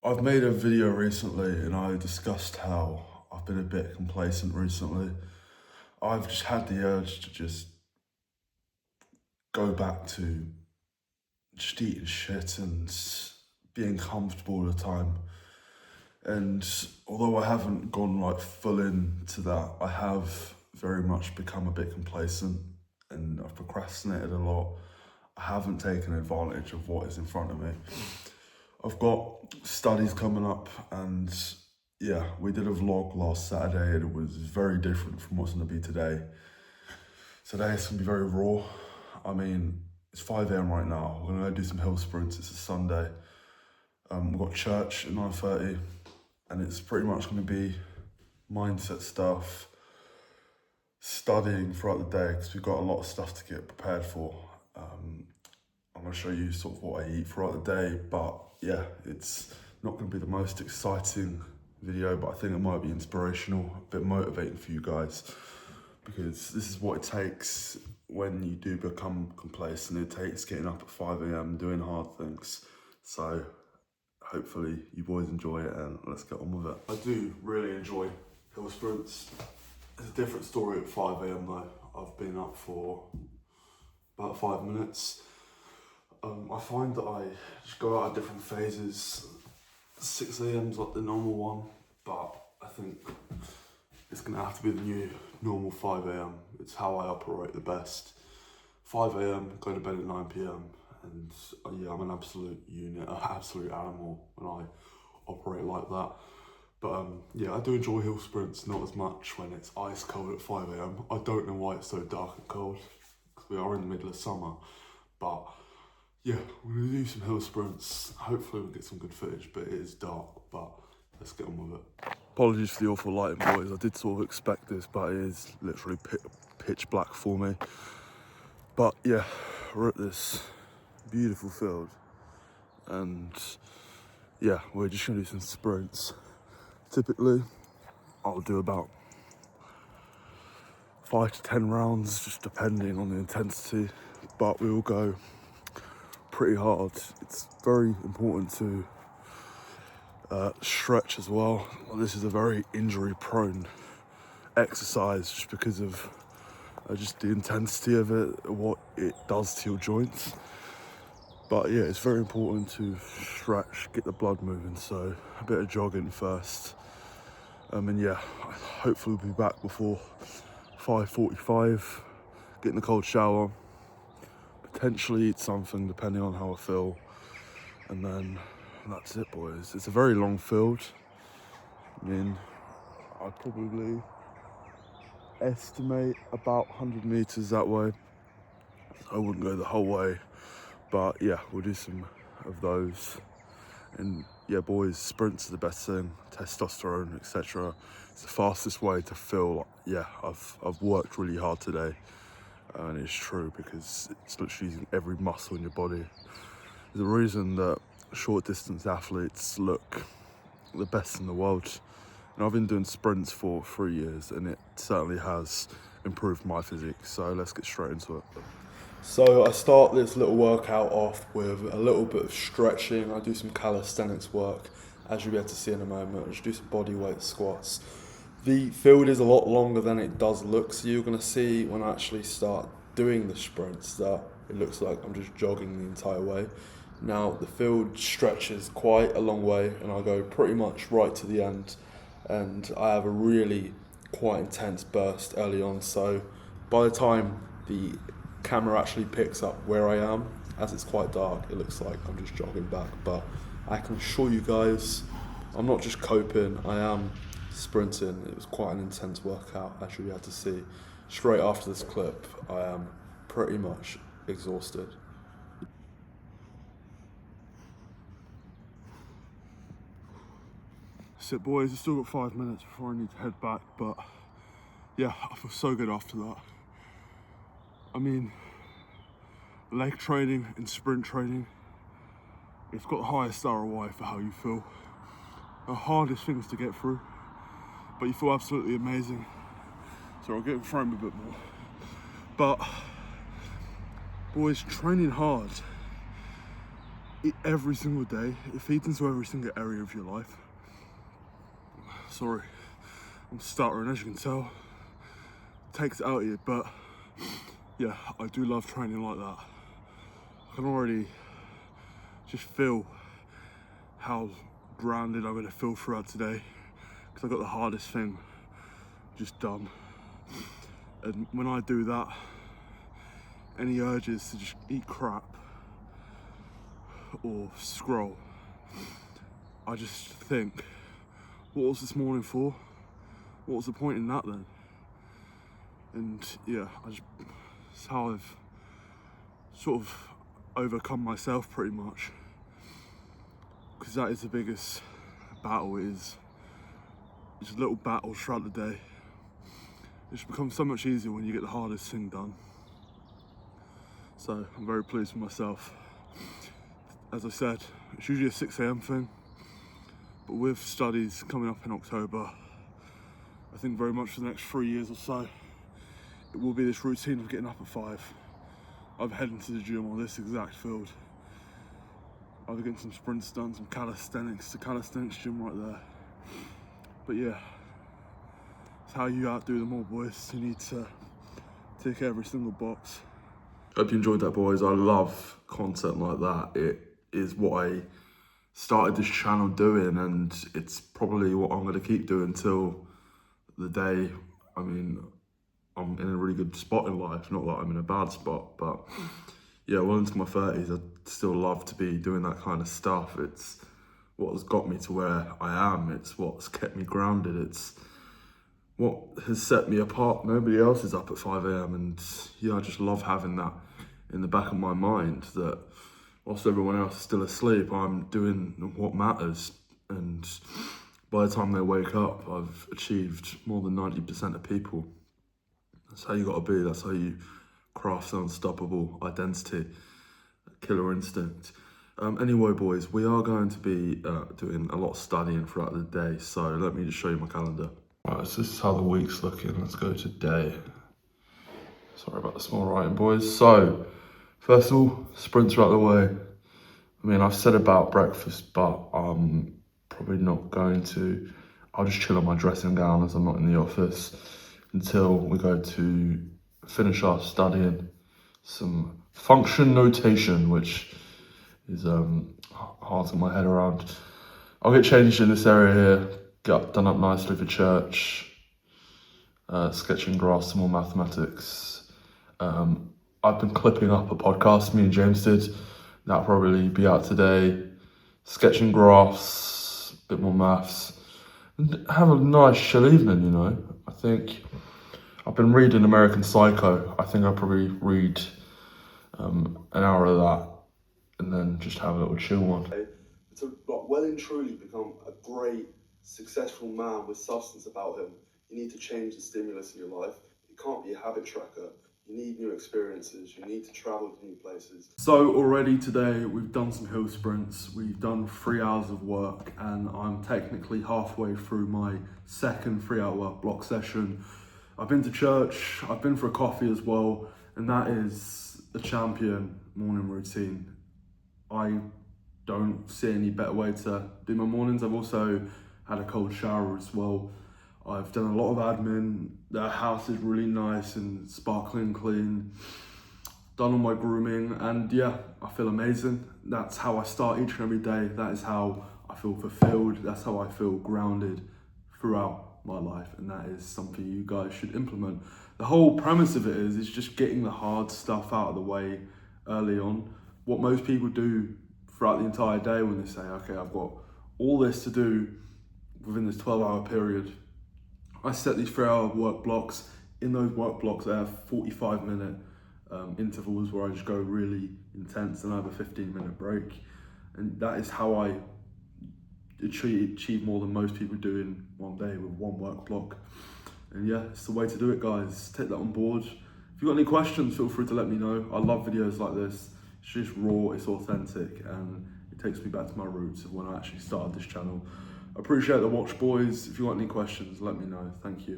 I've made a video recently and I discussed how I've been a bit complacent recently. I've just had the urge to just go back to just eating shit and being comfortable all the time. And although I haven't gone like full into that, I have very much become a bit complacent and I've procrastinated a lot. I haven't taken advantage of what is in front of me. I've got studies coming up, and yeah, we did a vlog last Saturday and it was very different from what's going to be today. Today it's going to be very raw. I mean, it's 5 a.m. right now. We're going to go do some hill sprints. It's a Sunday. We've got church at 9:30, and it's pretty much going to be mindset stuff, studying throughout the day because we've got a lot of stuff to get prepared for. I'm going to show you sort of what I eat throughout the day, but yeah, it's not going to be the most exciting video, but I think it might be inspirational, a bit motivating for you guys, because this is what it takes when you do become complacent. It takes getting up at 5 a.m, doing hard things. So hopefully you boys enjoy it and let's get on with it. I do really enjoy hill sprints. It's a different story at 5 a.m though. I've been up for about 5 minutes. I find that I just go out at different phases. 6 a.m is like the normal one, but I think it's gonna have to be the new normal 5 a.m. It's how I operate the best. 5 a.m, go to bed at 9 p.m, and yeah, I'm an absolute unit, an absolute animal when I operate like that. But yeah, I do enjoy hill sprints, not as much when it's ice cold at 5 a.m. I don't know why it's so dark and cold, because we are in the middle of summer, but yeah, we're gonna do some hill sprints. Hopefully we'll get some good footage, but it is dark, but let's get on with it. Apologies for the awful lighting, boys. I did sort of expect this, but it is literally pitch black for me. But yeah, we're at this beautiful field, and yeah, we're just gonna do some sprints. Typically, I'll do about 5 to 10 rounds, just depending on the intensity, but we will go pretty hard. It's very important to stretch as well. This is a very injury prone exercise just because of just the intensity of it, what it does to your joints. But yeah, it's very important to stretch, get the blood moving, so a bit of jogging first. And yeah, hopefully we'll be back before 5:45, get in the cold shower, potentially eat something depending on how I feel, and then that's it, boys. It's a very long field. I mean, I'd probably estimate about 100 meters that way. I wouldn't go the whole way, but yeah, we'll do some of those. And yeah, boys, sprints are the best thing, testosterone, etc. It's the fastest way to feel like, yeah, I've worked really hard today. And it's true, because it's literally using every muscle in your body. There's a reason that short distance athletes look the best in the world. And I've been doing sprints for 3 years, and it certainly has improved my physique. So let's get straight into it. So I start this little workout off with a little bit of stretching. I do some calisthenics work, as you'll be able to see in a moment. I just do some body weight squats. The field is a lot longer than it does look, so you're going to see when I actually start doing the sprints that it looks like I'm just jogging the entire way. Now the field stretches quite a long way, and I go pretty much right to the end, and I have a really quite intense burst early on, so by the time the camera actually picks up where I am, as it's quite dark, it looks like I'm just jogging back, but I can assure you guys, I'm not just coping, I am sprinting. It was quite an intense workout, as you had to see. Straight after this clip, I am pretty much exhausted. So boys, I've still got 5 minutes before I need to head back, but yeah, I feel so good after that. I mean, leg training and sprint training, it's got the highest ROI for how you feel. The hardest things to get through, but you feel absolutely amazing. So I'll get in frame a bit more. But boys, training hard eat every single day. It feeds into every single area of your life. Sorry, I'm stuttering, as you can tell. Takes it out of you, but yeah, I do love training like that. I can already just feel how grounded I'm gonna feel throughout today, because I got the hardest thing just done. And when I do that, any urges to just eat crap or scroll, I just think, what was this morning for? What was the point in that then? And yeah, it's how I've sort of overcome myself pretty much. Because that is the biggest battle, is just little battles throughout the day. It just becomes so much easier when you get the hardest thing done. So I'm very pleased with myself. As I said, it's usually a 6 AM thing, but with studies coming up in October, I think very much for the next 3 years or so, it will be this routine of getting up at 5. I'm heading to the gym on this exact field. I'll be getting some sprints done, some calisthenics, the calisthenics gym right there. But yeah, it's how you outdo them all, boys. You need to tick every single box. Hope you enjoyed that, boys. I love content like that. It is what I started this channel doing, and it's probably what I'm going to keep doing till the day, I mean, I'm in a really good spot in life. Not that I'm in a bad spot, but yeah, well into my 30s, I'd still love to be doing that kind of stuff. It's what has got me to where I am. It's what's kept me grounded. It's what has set me apart. Nobody else is up at 5 AM, and yeah, I just love having that in the back of my mind, that whilst everyone else is still asleep, I'm doing what matters. And by the time they wake up, I've achieved more than 90% of people. That's how you got to be. That's how you craft an unstoppable identity, killer instinct. Anyway, boys, we are going to be doing a lot of studying throughout the day. So let me just show you my calendar. Right, so this is how the week's looking. Let's go today. Sorry about the small writing, boys. So, first of all, sprints are out of the way. I mean, I've said about breakfast, but I'm probably not going to. I'll just chill on my dressing gown as I'm not in the office until we go to finish our studying some function notation, which is hard to get my head around. I'll get changed in this area here, get done up nicely for church, sketching graphs, some more mathematics. I've been clipping up a podcast me and James did. That'll probably be out today. Sketching graphs, a bit more maths. And have a nice chill evening, you know. I think I've been reading American Psycho. I think I'll probably read an hour of that and then just have a little chill one. To well and truly become a great, successful man with substance about him, you need to change the stimulus in your life. It can't be a habit tracker. You need new experiences. You need to travel to new places. So already today, we've done some hill sprints. We've done 3 hours of work, and I'm technically halfway through my second 3-hour work block session. I've been to church. I've been for a coffee as well, and that is a champion morning routine. I don't see any better way to do my mornings. I've also had a cold shower as well. I've done a lot of admin. The house is really nice and sparkling clean. Done all my grooming, and yeah, I feel amazing. That's how I start each and every day. That is how I feel fulfilled. That's how I feel grounded throughout my life, and that is something you guys should implement. The whole premise of it is just getting the hard stuff out of the way early on. What most people do throughout the entire day when they say, okay, I've got all this to do within this 12-hour period. I set these 3-hour work blocks. In those work blocks, I have 45-minute intervals where I just go really intense, and I have a 15-minute break. And that is how I achieve more than most people do in one day with one work block. And yeah, it's the way to do it, guys. Take that on board. If you've got any questions, feel free to let me know. I love videos like this. It's just raw, it's authentic, and it takes me back to my roots of when I actually started this channel. I appreciate the watch, boys. If you got any questions, let me know. Thank you.